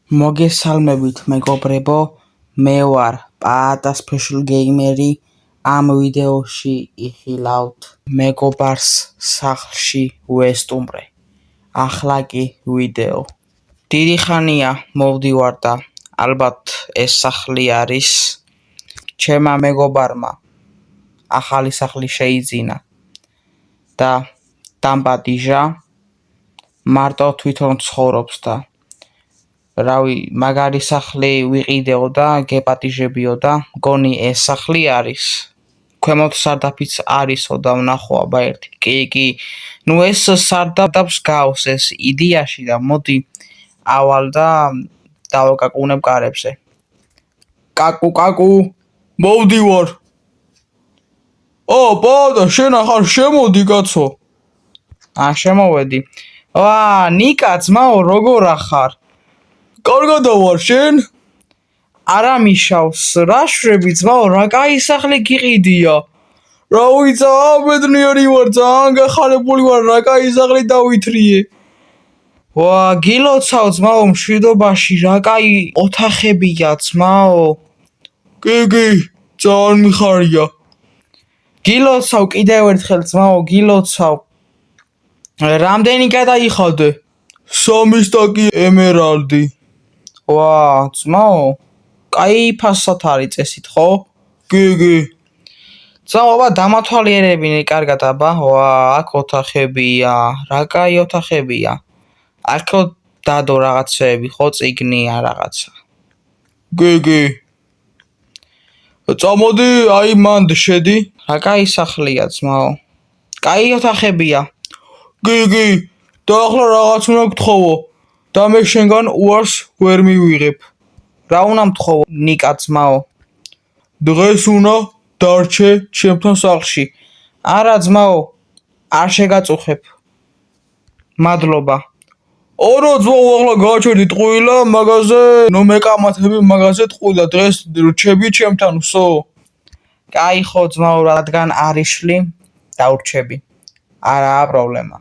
მოგესალმებით მეგობრებო, მე ვარ პაატა სპეშალ გეიმერი. ამ ვიდეოში იხილავთ მეგობარს სახლში ვესტუმრე. ახლა კი ვიდეო. დიდი ხანია მოვდივარ და ალბათ ეს სახლი არის ჩემმა მეგობარმა ახალი სახლი შეიძინა და დამპატიჟა, მარტო თვითონ ცხოვრობს და რავი, მაგარი სახლი ვიყიდეო და გეპატიჟებიო და მგონი ეს სახლი არის. ქვემოთ სარდაფიც არისო და ვნახო აბა ერთი. კი, ნუ ეს სარდაფს გავს ეს იდეაში და მოდი ავალ და დავაკაკუნებ კარებზე. კაკუ, მოვდივარ. პაატა, შენ ახარ შემოდი კაცო. შემოვედი. ნიკა ძმაო, როგორ ახარ? კარგადა ვარ, შენ? არა მიშავს, რა შვები ძმაო, რა კაი სახლი გიყიდია. რა ვიცი, ბედნიერი ვარ, ძალიან გახარებული ვარ, რა კაი სახლი დავითრიე. გილოცავ ძმაო, მშვიდობაში, რა კაი ოთახებია ძმაო. კი, ძალიან მიხარია. გილოცავ კიდევ ერთხელ ძმაო, გილოცავ. რამდენი გადაიხადე? 3 სტაკი ემერალდი. ძმაო, კაი ფასად არის წესით, ხო? კი. ძმაო, დამათვალიერებინე კარგად აბა. აქ ოთახებია, რა კაი ოთახებია. აქო დადო რაღაცეები, ხო, წიგნია რაღაცა. კი. წამოდი, აი მანდ შედი. რა კაი სახლია ძმაო. კაი ოთახებია. კი. და ახლა რაღაც უნდა გთხოვო. და მე შენგან უარს ვერ მივიღებ. რა უნდა მთხოვო ნიკა ძმაო? დღეს უნდა დარჩე ჩემთან სახლში. არა ძმაო, არ შეგაწუხებ. მადლობა. არა ძმაო, ახლა გაჩერდი ტყუილა მაგაზე, ნუ მეკამათები მაგაზე ტყუილა, დღეს რჩები ჩემთან ვსო. კაი ხო ძმაო, რადგან არიშლი, დავრჩები. არაა პრობლემა.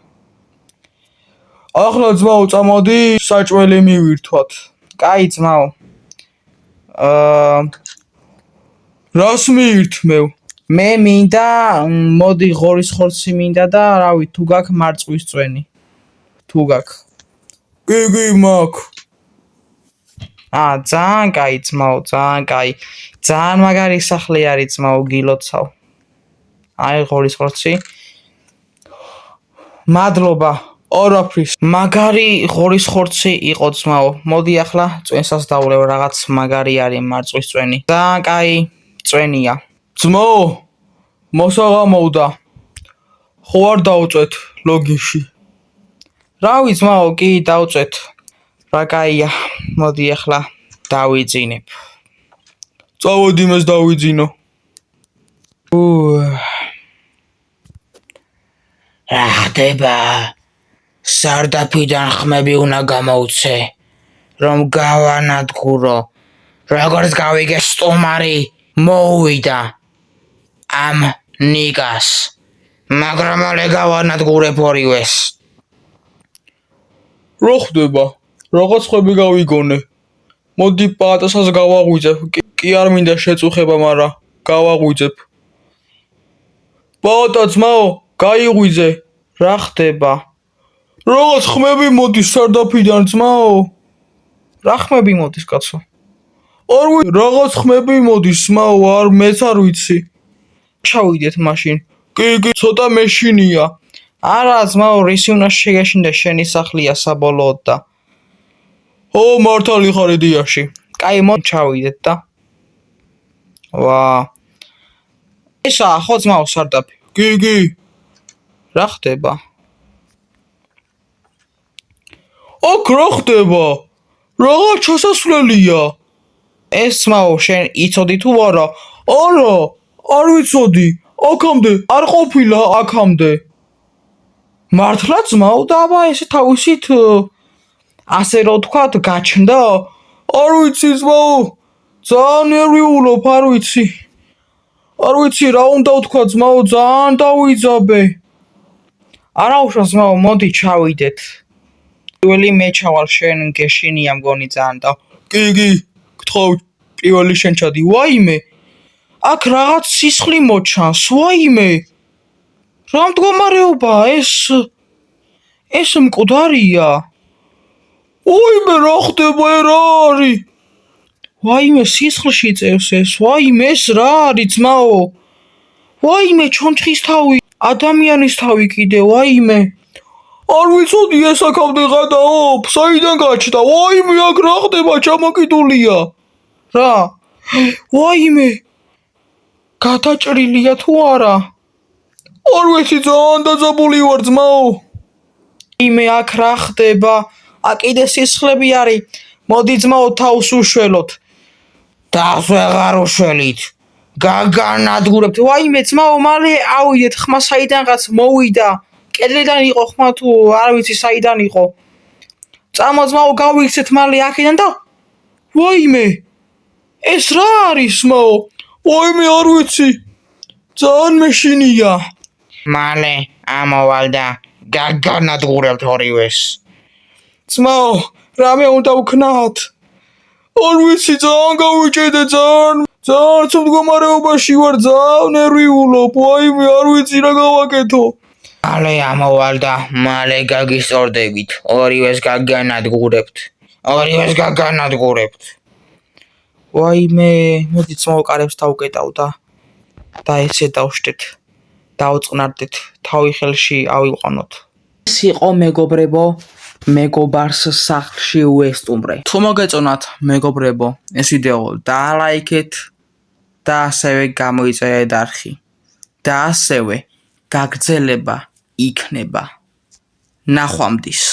ახლა ძმაო, წამოდი საჭველი მივირთვათ. კაი ძმაო. რას მიირთმევ? მე მინდა, მოდი ღორის ხორცი მინდა და რავი, თუ გაქვს მარწყვის წვენი. თუ გაქვს. კი, მაქვს. ძალიან კაი ძმაო, ძალიან კაი. ძალიან მაგარი სახლი არის ძმაო, გილოცავ. აი ღორის ხორცი. მადლობა. არაფრის. მაგარი ღორის ხორცი იყო ძმაო. მოდი ახლა წვენსაც დავვლევ, რაღაც მაგარი არის მარწყვის წვენი. ძალიან კაი წვენია. ძმაო, მოსაღამოვდა. ხო არ დავწვეთ ლოგინში. რავი ძმაო, კი დავწვეთ. რა კაია. მოდი ახლა დავიძინებ. წავედი მეს დავიძინო. რა ხდება? სარდაფიდან ხმები უნდა გამოვცე, რომ გავანადგურო. როგორც გავიგე სტუმარი მოუვიდა ამ ნიკას, მაგრამ მალე გავანადგურებ ორივეს. რა ხდება? რაღაც ხმები გავიგონე. მოდი პაატასაც გავაღვიძებ. კი არ მინდა შეწუხება, მაგრამ გავაღვიძებ. პაატა ძმაო, გაიღვიძე. რა ხდება? რაღაც ხმები მოდის სარდაფიდან ძმაო. რა ხმები მოდის კაცო? არ ვიცი, რაღაც ხმები მოდის ძმაო, მეც არ ვიცი. ჩავიდეთ მაშინ. კი, ცოტა მეშინია. არა ძმაო, რისი უნდა შეგეშინდა, შენი სახლია საბოლოოდ და. მართალი ხარ იდეაში. კაი, ჩავიდეთ და. ესაა ხო ძმაო სარდაფი? კი. რა ხდება? აქ რა ხდება? რაღაც ჩასასვლელია. ეს ძმაო, შენ იცოდი თუ არა? არა, არ ვიცოდი. აქამდე არ ყოფილა აქამდე. მართლა ძმაო, და აბა ესე თავისით ასე რო თქვათ, გაჩნდა? არ ვიცი ძმაო, ძალიან ნერვიულობ, არ ვიცი რა უნდა ვთქვა ძმაო, ძალიან დავიძაბე. არა უშავს ძმაო, მოდი ჩავიდეთ. პირველი მე ჩავალ შენ გეშინია მგონი ძალიან და კი გთხოვ პირველი შენ ჩადი ვაიმე აქ რაღაც სისხლი მოჩანს ვაიმე რა მდგომარეობაა ეს მკვდარია ვაიმე რა ხდება რა არის ვაიმე სისხლში წევს ეს ვაიმე ეს რა არის ძმაო ვაიმე ჩონჩხის თავი ადამიანის თავი კიდე ვაიმე არ ვიცოდი ეს აქამდე გადაოფ საიდან გაჩნდა ვაიმე აქ რა ხდება ჩამოკიდულია რა ვაიმე გადაჭრილია თუ არა არ ვიცი ძალიან დაძაბული ვარ ძმაო იმე აქ რა ხდება აქ კიდე სისხლები არის მოდი ძმაო თავს უშველოთ თავს ვეღარ უშველით გაგანადგურებთ ვაიმე ძმაო მალე ავიდეთ ხმა საიდანღაც მოვიდა კედლიდან იყო ხმა თუ არ ვიცი საიდან იყო წამო ძმაო გავიქცეთ მალე აქედან და ვაიმე ეს რა არის ძმაო ვაიმე არ ვიცი ძალიან მეშინია მალე ამოვალ და გაგანადგურებთ ორივეს ძმაო რამე უნდა ვქნათ არ ვიცი ძალიან გავიჭედე ძალიან მდგომარეობაში ვარ ძალიან ნერვიულობ ვაიმე არ ვიცი რა გავაკეთო მალე ამოვალ და მალე გაგისწორდებით ორივეს გაგანადგურებთ ვაიმე მოდი ძმაო კარებს დავკეტავ და ესე დავშტეთ დავწყნარდეთ თავი ხელში ავიყვანოთ ეს იყო მეგობრებო მეგობარს სახლში უესტუმრე თუ მოგეწონათ მეგობრებო ეს ვიდეო დაალაიქეთ და ასევე გამოიწერეთ არხი და ასევე გაგრძელება იქნება ნახვამდის